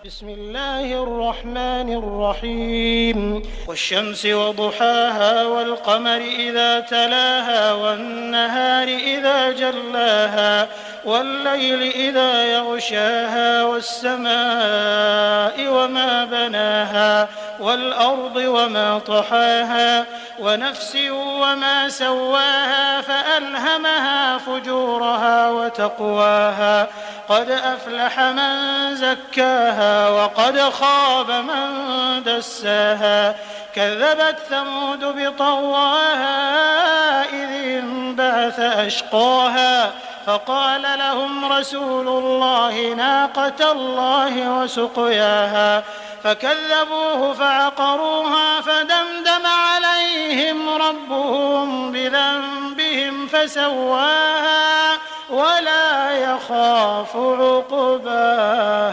بسم الله الرحمن الرحيم والشمس وضحاها والقمر إذا تلاها والنهار إذا جلاها والليل إذا يغشاها والسماء وما بناها والأرض وما طحاها ونفس وما سواها فألهمها فجورها وتقواها قد أفلح من زكاها وقد خاب من دساها كذبت ثمود بطغواها إذ انبعث أشقاها فقال لهم رسول الله ناقة الله وسقياها فكذبوه فعقروها فدمدم عليهم ربهم بذنبهم فسواها ولا يخاف عقباها.